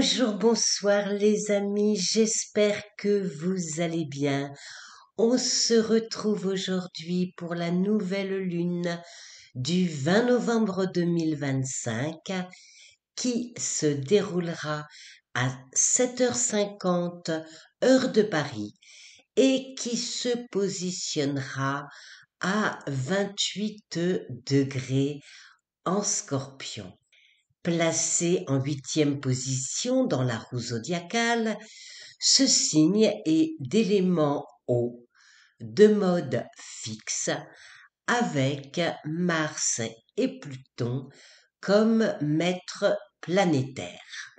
Bonjour, bonsoir les amis, j'espère que vous allez bien. On se retrouve aujourd'hui pour la nouvelle lune du 20 novembre 2025 qui se déroulera à 7h50 heure de Paris et qui se positionnera à 28 degrés en Scorpion. Placé en 8e position dans la roue zodiacale, ce signe est d'élément eau, de mode fixe, avec Mars et Pluton comme maîtres planétaires.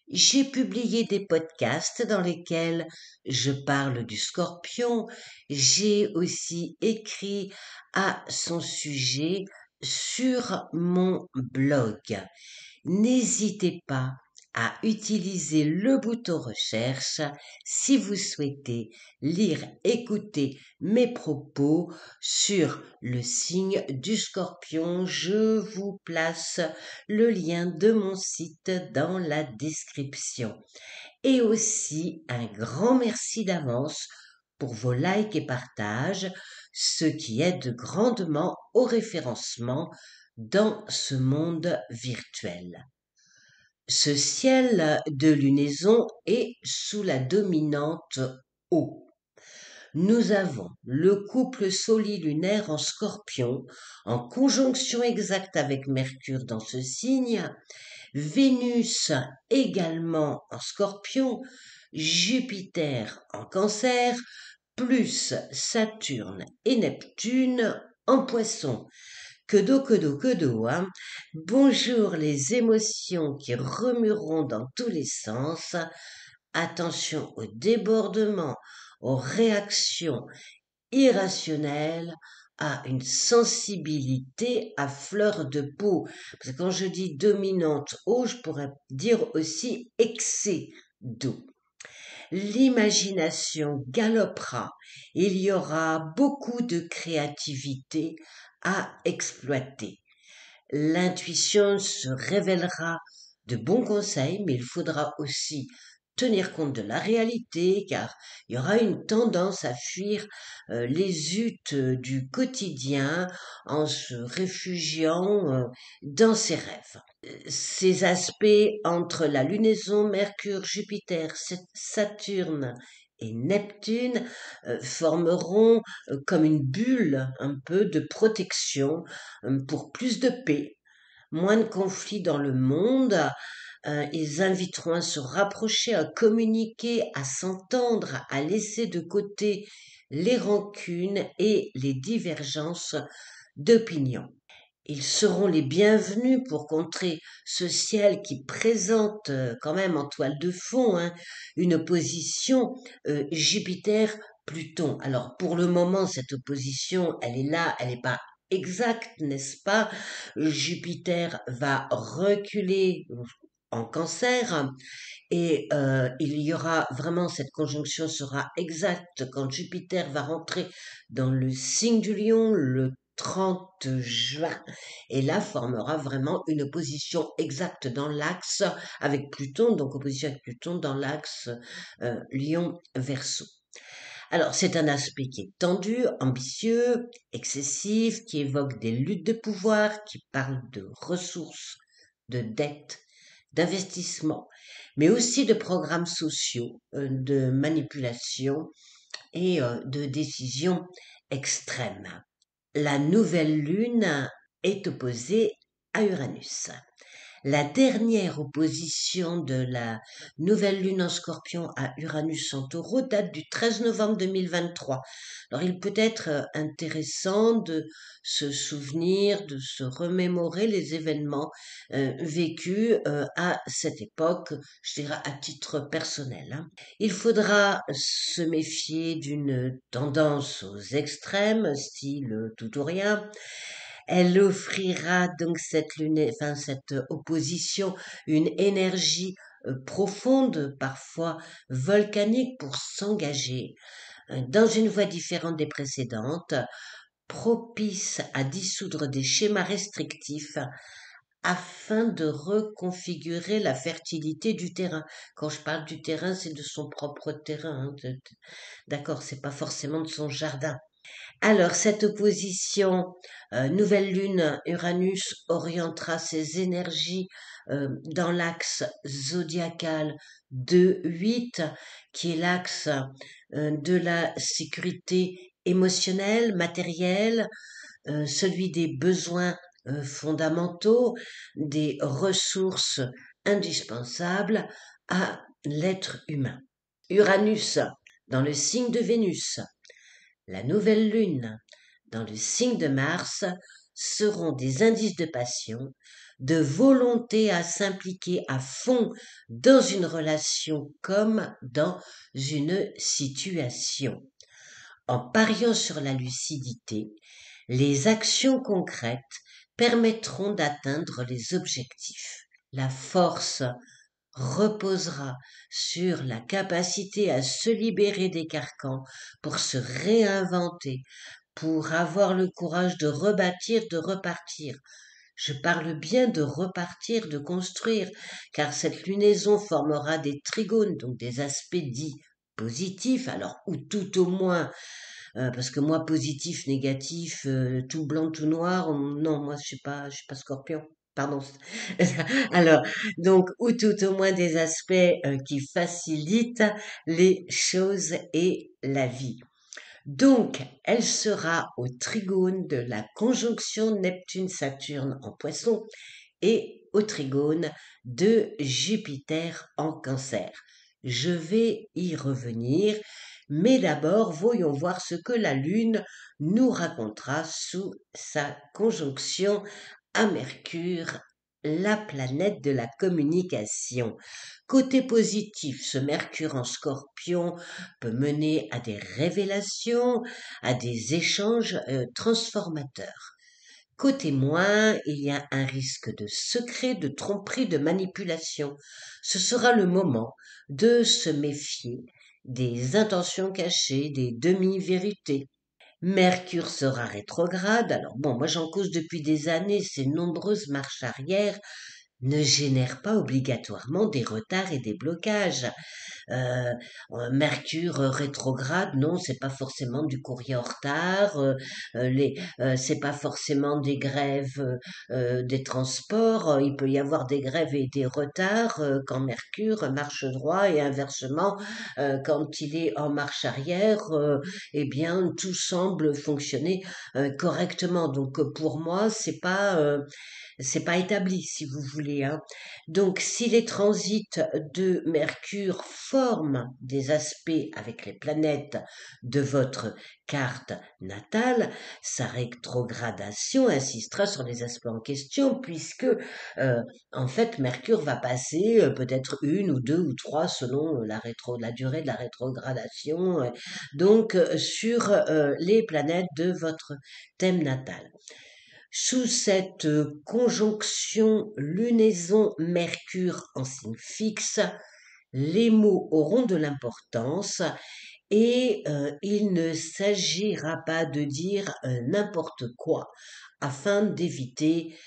J'ai publié des podcasts dans lesquels je parle du Scorpion. J'ai aussi écrit à son sujet sur mon blog. N'hésitez pas à utiliser le bouton recherche si vous souhaitez lire, écouter mes propos sur le signe du Scorpion. Je vous place le lien de mon site dans la description. Et aussi un grand merci d'avance pour vos likes et partages, ce qui aide grandement au référencement dans ce monde virtuel. Ce ciel de lunaison est sous la dominante eau. Nous avons le couple solilunaire en Scorpion, en conjonction exacte avec Mercure dans ce signe, Vénus également en Scorpion, Jupiter en Cancer, plus Saturne et Neptune en Poisson. Que do, hein. Bonjour les émotions qui remueront dans tous les sens. Attention aux débordements, aux réactions irrationnelles, à une sensibilité à fleur de peau. Parce que quand je dis dominante eau, je pourrais dire aussi excès d'eau. L'imagination galopera, il y aura beaucoup de créativité à exploiter. L'intuition se révélera de bons conseils, mais il faudra aussi tenir compte de la réalité, car il y aura une tendance à fuir les huttes du quotidien en se réfugiant dans ses rêves. Ces aspects entre la lunaison Mercure, Jupiter, Saturne et Neptune formeront comme une bulle un peu de protection pour plus de paix, moins de conflits dans le monde. Ils inviteront à se rapprocher, à communiquer, à s'entendre, à laisser de côté les rancunes et les divergences d'opinion. Ils seront les bienvenus pour contrer ce ciel qui présente quand même en toile de fond une opposition Jupiter-Pluton. Alors pour le moment, cette opposition, elle est là, elle n'est pas exacte, n'est-ce pas? Jupiter va reculer en Cancer et il y aura vraiment, cette conjonction sera exacte quand Jupiter va rentrer dans le signe du Lion le 30 juin, et là formera vraiment une opposition exacte dans l'axe avec Pluton, donc opposition avec Pluton dans l'axe Lion-Verseau. Alors, c'est un aspect qui est tendu, ambitieux, excessif, qui évoque des luttes de pouvoir, qui parle de ressources, de dettes, d'investissement, mais aussi de programmes sociaux, de manipulation et de décisions extrêmes. La nouvelle lune est opposée à Uranus. La dernière opposition de la nouvelle lune en Scorpion à Uranus en Taureau date du 13 novembre 2023. Alors il peut être intéressant de se souvenir, de se remémorer les événements vécus à cette époque, je dirais à titre personnel. Il faudra se méfier d'une tendance aux extrêmes, style tout ou rien. Elle offrira donc cette opposition, une énergie profonde, parfois volcanique, pour s'engager dans une voie différente des précédentes, propice à dissoudre des schémas restrictifs, afin de reconfigurer la fertilité du terrain. Quand je parle du terrain, c'est de son propre terrain, hein, d'accord, c'est pas forcément de son jardin. Alors, cette opposition nouvelle lune Uranus orientera ses énergies dans l'axe zodiacal de 8, qui est l'axe de la sécurité émotionnelle, matérielle, celui des besoins fondamentaux, des ressources indispensables à l'être humain. Uranus dans le signe de Vénus, la nouvelle lune dans le signe de Mars seront des indices de passion, de volonté à s'impliquer à fond dans une relation comme dans une situation. En pariant sur la lucidité, les actions concrètes permettront d'atteindre les objectifs. La force reposera sur la capacité à se libérer des carcans pour se réinventer, pour avoir le courage de rebâtir, de repartir. Je parle bien de repartir, de construire, car cette lunaison formera des trigones, donc des aspects dits positifs, alors ou tout au moins parce que moi positif, négatif, tout blanc, tout noir, non, moi je suis pas Scorpion. Pardon. Alors, donc, ou tout au moins des aspects qui facilitent les choses et la vie. Donc, elle sera au trigone de la conjonction Neptune-Saturne en Poisson et au trigone de Jupiter en Cancer. Je vais y revenir, mais d'abord voyons voir ce que la Lune nous racontera sous sa conjonction à Mercure, la planète de la communication. Côté positif, ce Mercure en Scorpion peut mener à des révélations, à des échanges transformateurs. Côté moins, il y a un risque de secret, de tromperie, de manipulation. Ce sera le moment de se méfier des intentions cachées, des demi-vérités. Mercure sera rétrograde. Alors bon, moi j'en cause depuis des années, ces nombreuses marches arrière ne génèrent pas obligatoirement des retards et des blocages. Euh, Mercure rétrograde, non, c'est pas forcément du courrier en retard, c'est pas forcément des grèves des transports. Il peut y avoir des grèves et des retards quand Mercure marche droit et inversement quand il est en marche arrière. Eh bien, tout semble fonctionner correctement. Donc pour moi, c'est pas établi, si vous voulez, hein. Donc, si les transits de Mercure forment des aspects avec les planètes de votre carte natale, sa rétrogradation insistera sur les aspects en question, puisque, en fait, Mercure va passer peut-être une ou deux ou trois selon la durée de la rétrogradation, donc sur les planètes de votre thème natal. Sous cette conjonction lunaison Mercure en signe fixe, les mots auront de l'importance et il ne s'agira pas de dire n'importe quoi afin d'éviter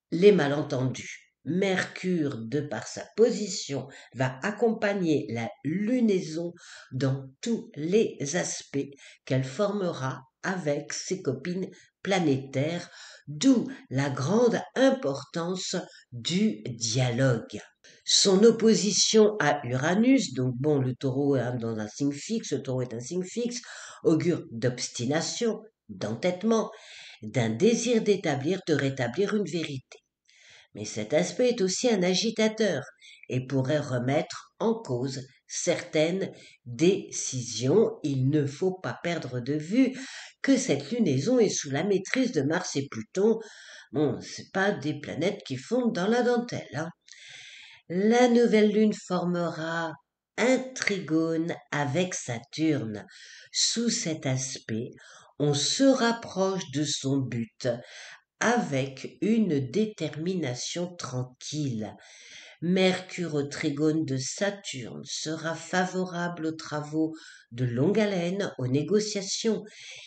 les malentendus. Mercure, de par sa position, va accompagner la lunaison dans tous les aspects qu'elle formera avec ses copines planétaires, d'où la grande importance du dialogue. Son opposition à Uranus, donc bon, le taureau est dans un signe fixe, le taureau est un signe fixe, augure d'obstination, d'entêtement, d'un désir d'établir, de rétablir une vérité. Mais cet aspect est aussi un agitateur et pourrait remettre en cause certaines décisions. Il ne faut pas perdre de vue que cette lunaison est sous la maîtrise de Mars et Pluton. Bon, c'est pas des planètes qui fondent dans la dentelle, hein. La nouvelle lune formera un trigone avec Saturne. Sous cet aspect, on se rapproche de son but avec une détermination tranquille. Mercure au trigone de Saturne sera favorable aux travaux de longue haleine, aux négociations.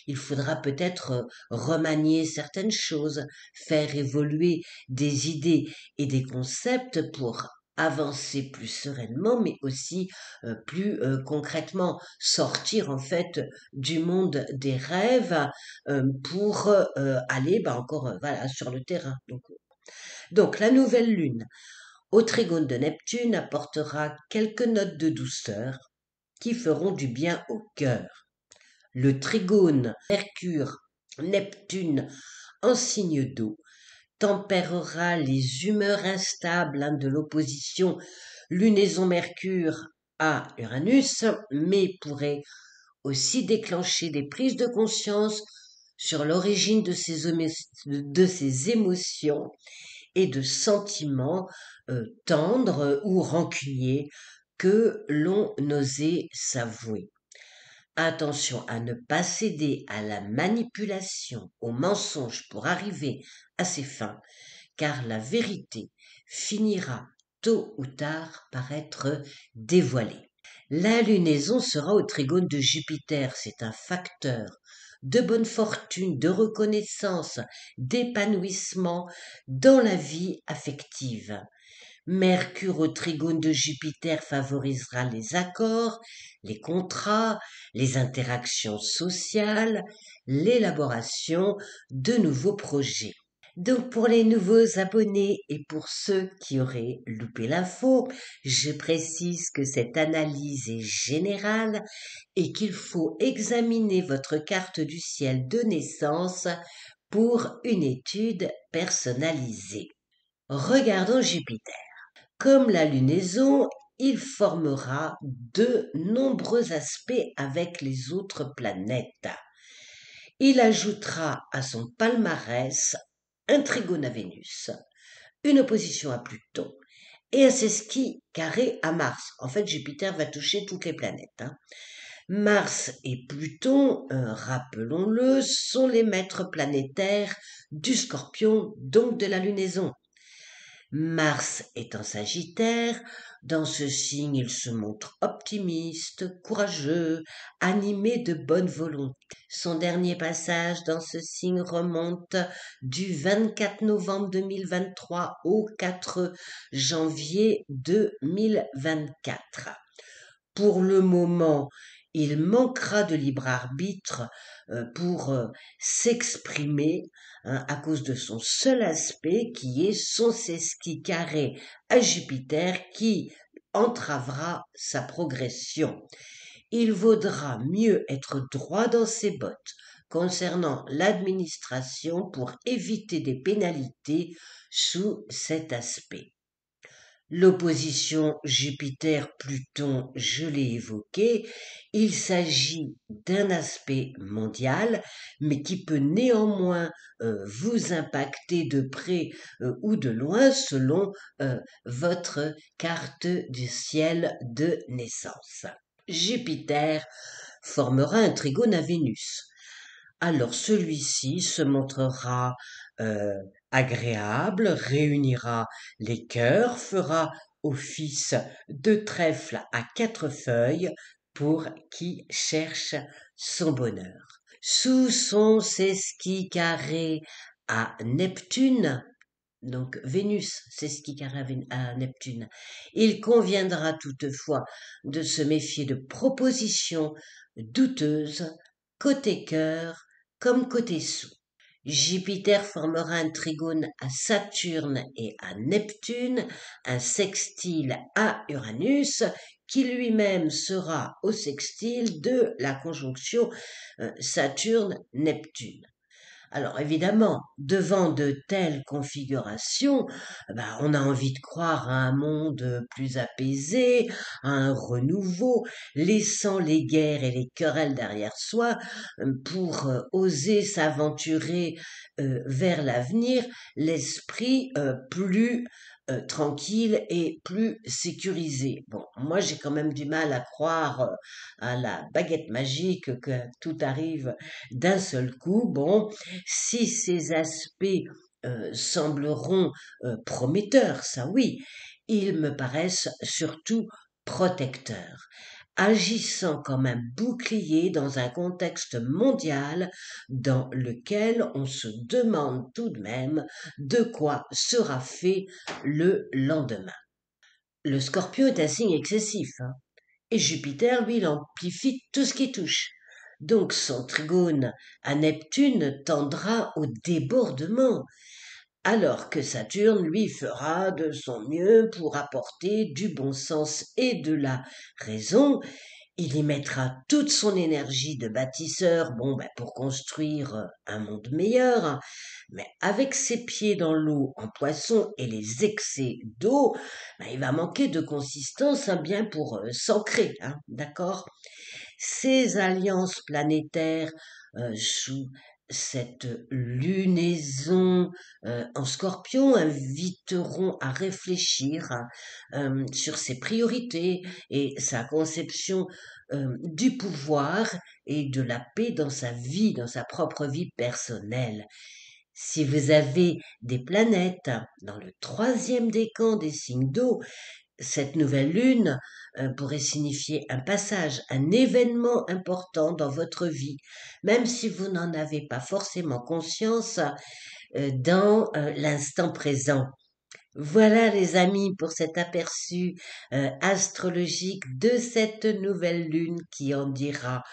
Il faudra peut-être remanier certaines choses, faire évoluer des idées et des concepts pour avancer plus sereinement, mais aussi plus concrètement, sortir en fait du monde des rêves pour aller encore voilà, sur le terrain. Donc la nouvelle lune au trigone de Neptune apportera quelques notes de douceur qui feront du bien au cœur. Le trigone Mercure-Neptune en signe d'eau tempérera les humeurs instables de l'opposition lunaison Mercure à Uranus, mais pourrait aussi déclencher des prises de conscience sur l'origine de ces émotions et de sentiments tendres ou rancuniers que l'on n'osait s'avouer. Attention à ne pas céder à la manipulation, au mensonge pour arriver à ses fins, car la vérité finira tôt ou tard par être dévoilée. La lunaison sera au trigone de Jupiter, c'est un facteur de bonne fortune, de reconnaissance, d'épanouissement dans la vie affective. Mercure au trigone de Jupiter favorisera les accords, les contrats, les interactions sociales, l'élaboration de nouveaux projets. Donc pour les nouveaux abonnés et pour ceux qui auraient loupé l'info, je précise que cette analyse est générale et qu'il faut examiner votre carte du ciel de naissance pour une étude personnalisée. Regardons Jupiter. Comme la lunaison, il formera de nombreux aspects avec les autres planètes. Il ajoutera à son palmarès un trigone à Vénus, une opposition à Pluton et un sesquille carré à Mars. En fait, Jupiter va toucher toutes les planètes. Mars et Pluton, rappelons-le, sont les maîtres planétaires du Scorpion, donc de la lunaison. Mars est en Sagittaire, dans ce signe il se montre optimiste, courageux, animé de bonne volonté. Son dernier passage dans ce signe remonte du 24 novembre 2023 au 4 janvier 2024. Pour le moment, il manquera de libre arbitre pour s'exprimer à cause de son seul aspect qui est son sesquille carré à Jupiter qui entravera sa progression. Il vaudra mieux être droit dans ses bottes concernant l'administration pour éviter des pénalités sous cet aspect. L'opposition Jupiter-Pluton, je l'ai évoqué, il s'agit d'un aspect mondial, mais qui peut néanmoins vous impacter de près ou de loin selon votre carte du ciel de naissance. Jupiter formera un trigone à Vénus. Alors celui-ci se montrera agréable, réunira les cœurs, fera office de trèfle à 4 feuilles pour qui cherche son bonheur. Sous son sesquille carré à Neptune, donc Vénus, sesquille carré à Neptune, il conviendra toutefois de se méfier de propositions douteuses côté cœur comme côté sous. Jupiter formera un trigone à Saturne et à Neptune, un sextile à Uranus, qui lui-même sera au sextile de la conjonction Saturne-Neptune. Alors évidemment, devant de telles configurations, on a envie de croire à un monde plus apaisé, à un renouveau, laissant les guerres et les querelles derrière soi pour oser s'aventurer vers l'avenir, l'esprit plus tranquille et plus sécurisé. Bon, moi j'ai quand même du mal à croire à la baguette magique que tout arrive d'un seul coup. Bon, si ces aspects sembleront prometteurs, ça oui, ils me paraissent surtout protecteurs, agissant comme un bouclier dans un contexte mondial dans lequel on se demande tout de même de quoi sera fait le lendemain. Le Scorpion est un signe excessif, hein, et Jupiter, lui, il amplifie tout ce qui touche. Donc son trigone à Neptune tendra au débordement, alors que Saturne, lui, fera de son mieux pour apporter du bon sens et de la raison. Il y mettra toute son énergie de bâtisseur, pour construire un monde meilleur, hein. Mais avec ses pieds dans l'eau en poisson et les excès d'eau, il va manquer de consistance, hein, bien pour s'ancrer, hein, d'accord? Ces alliances planétaires sous cette lunaison en Scorpion inviteront à réfléchir sur ses priorités et sa conception du pouvoir et de la paix dans sa vie, dans sa propre vie personnelle. Si vous avez des planètes dans le troisième décan des signes d'eau, cette nouvelle lune pourrait signifier un passage, un événement important dans votre vie, même si vous n'en avez pas forcément conscience dans l'instant présent. Voilà les amis pour cet aperçu astrologique de cette nouvelle lune qui en dira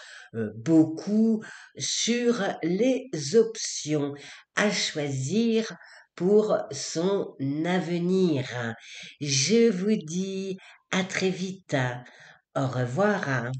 beaucoup sur les options à choisir pour son avenir. Je vous dis à très vite. Au revoir.